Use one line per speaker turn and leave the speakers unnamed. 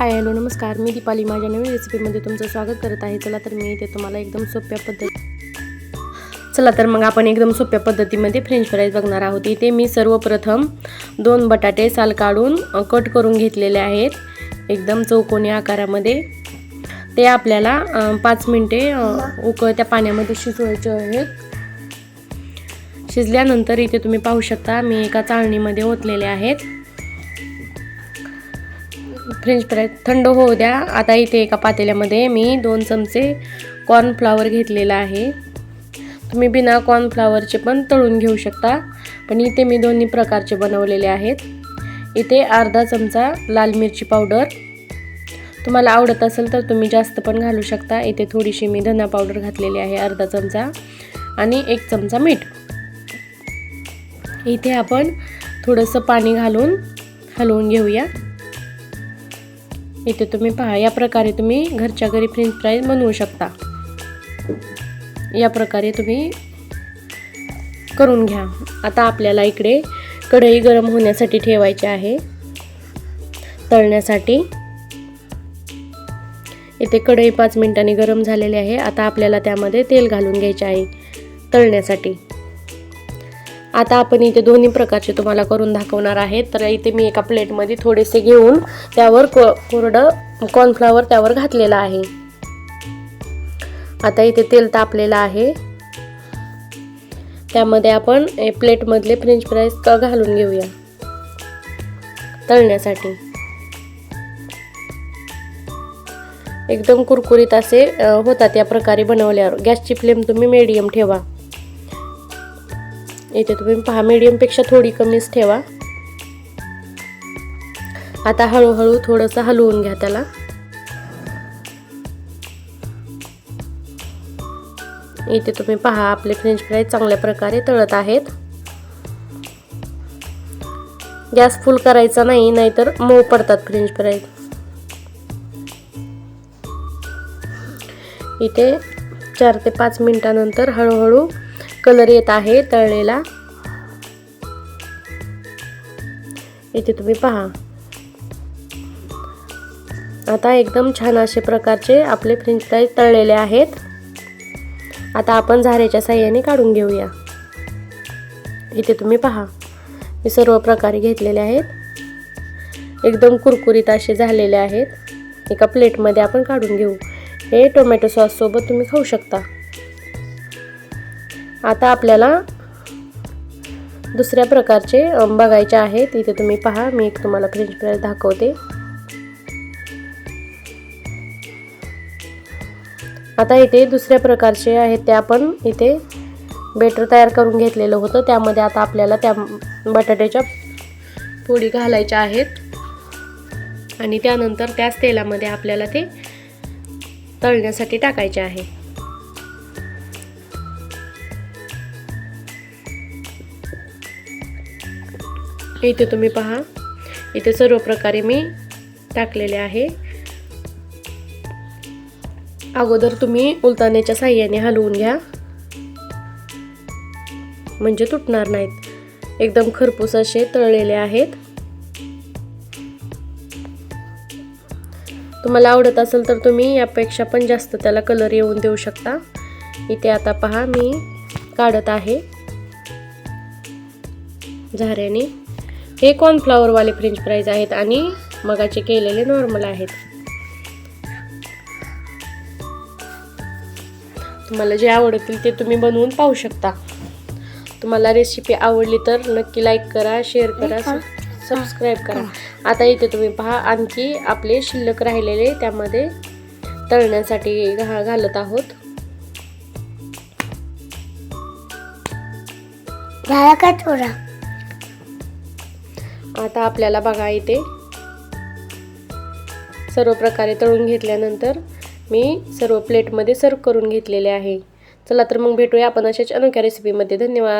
Hi hello नमस्कार, मी दीपाली माझ्या नवीन रेसिपीमध्ये तुमचं स्वागत करत आहे। चला तर मी इथे तुम्हाला एकदम सोप्या पद्धतीमध्ये फ्रेंच फ्राईज बघणार आहोत। इथे मी सर्वप्रथम 2 बटाटे साल काढून कट करून घेतलेले आहेत एकदम चौकोनी आकारामध्ये। ते आपल्याला 5 मिनिटे उकळत्या पाण्यामध्ये शिजवायचे आहेत। शिजल्यानंतर इथे तुम्ही पाहू शकता मी एका चाळणीमध्ये ओतलेले आहेत। फ्रेंच फ्राईज थंड होऊ द्या। आता इथे एका पातेल्यामध्ये मी 2 चमचे कॉर्नफ्लॉवर घेतलेला आहे। तुम्ही बिना कॉर्नफ्लॉवरचे पण तळून घेऊ शकता, पण इथे मी दोन्ही प्रकारचे बनवलेले आहेत। इथे अर्धा चमचा लाल मिरची पावडर, तुम्हाला आवडत असेल तर तुम्ही जास्त पण घालू शकता। इथे थोडीशी मी धना पावडर घातलेली आहे अर्धा चमचा आणि 1 चमचा मीठ। इथे आपण थोडंसं पाणी घालून हलवून घेऊया। इथे तुम्ही पहा, या प्रकारे तुम्ही घरच्या घरी फ्रेंच फ्राईज बनवू शकता। या प्रकारे तुम्ही करून घ्या। आता आपल्याला इकडे कढई गरम होण्यासाठी ठेवायची आहे तळण्यासाठी। इथे कढई 5 मिनिटांनी गरम झालेली आहे। आता आपल्याला त्यामध्ये तेल घालून घ्यायचे आहे तळण्यासाठी। आता आपण इथे दोन्ही प्रकारचे तुम्हाला करून दाखवणार आहे। तर इथे मी एका प्लेटमध्ये थोडेसे घेऊन त्यावर कोरडं कॉर्नफ्लॉवर त्यावर घातलेला आहे। आता इथे तेल तापलेलं आहे, त्यामध्ये आपण प्लेटमधले फ्रेंच फ्राईज घालून घेऊया तळण्यासाठी। एकदम कुरकुरीत असे होतात या प्रकारे बनवल्यावर। गॅसची फ्लेम तुम्ही मीडियम ठेवा। इथे तुम्ही पहा, मीडियम पेक्षा थोडी कमीच ठेवा। आता हळूहळू थोडंसं हलवून घ्या त्याला। इथे तुम्ही पहा, आपले फ्रेंच फ्राईज चांगल्या प्रकारे तळत आहेत। गॅस फुल करायचा नाही, नाहीतर मऊ पडतात फ्रेंच फ्राईज। इथे 4 ते 5 मिनिटांनंतर हळूहळू कलर येत आहे तळलेला। इथे तुम्ही पहा, आता एकदम छान असे प्रकारचे आपले फ्रेंच फ्राईज तळलेले आहेत। आता आपण झाऱ्याच्या साहाय्याने काढून घेऊया। इथे तुम्ही पहा, मी सर्व प्रकारे घेतलेले आहेत। एकदम कुरकुरीत असे झालेले आहेत। एका प्लेटमध्ये आपण काढून घेऊ। हे टोमॅटो सॉस सोबत तुम्ही खाऊ शकता। आता आपल्याला दुसऱ्या प्रकारचे बघायचे आहेत। इथे तुम्ही पहा, मी एक तुम्हाला फ्रेंच फ्राईज दाखवते। आता इथे दुसऱ्या प्रकारचे आहेत ते आपण इथे बेटर तयार करून घेतलेलं होतं, त्यामध्ये आता आपल्याला त्या बटाट्याच्या फोडी घालायच्या आहेत आणि त्यानंतर त्याच तेलामध्ये आपल्याला ते तळण्यासाठी टाकायचे आहे। इथे तुम्ही पहा, इथे सर्व प्रकारे मी टाकलेले आहे। अगोदर तुम्ही उलथण्याच्या साहाय्याने हलवून घ्या, म्हणजे तुटणार नाहीत। एकदम खरपूस असे तळलेले आहेत। तुम्हाला आवडत असेल तर तुम्ही यापेक्षा पण जास्त त्याला कलर येऊन देऊ शकता। इथे आता पहा, मी काढत आहे झाऱ्याने। हे कॉर्नफ्लॉवर वाले फ्रेंच फ्राईज आहेत आणि मगाचे केलेले नॉर्मल आहेत। तुम्हाला जे आवडतील ते तुम्ही बनवून पाहू शकता। तुम्हाला रेसिपी आवडली तर नक्की लाईक करा, शेअर करा, सबस्क्राईब करा। आता इथे तुम्ही पहा, आणखी आपले शिल्लक राहिलेले त्यामध्ये तळण्यासाठी घालत आहोत।
झाला का थोडा?
आता आपल्याला बघा, इथे सर्व प्रकारे तळून घेतल्यानंतर मी सर्व प्लेटमध्ये सर्व करून घेतलेले आहे। चला तर मग भेटूया आपण अशाच अनोख्या रेसिपीमध्ये। धन्यवाद।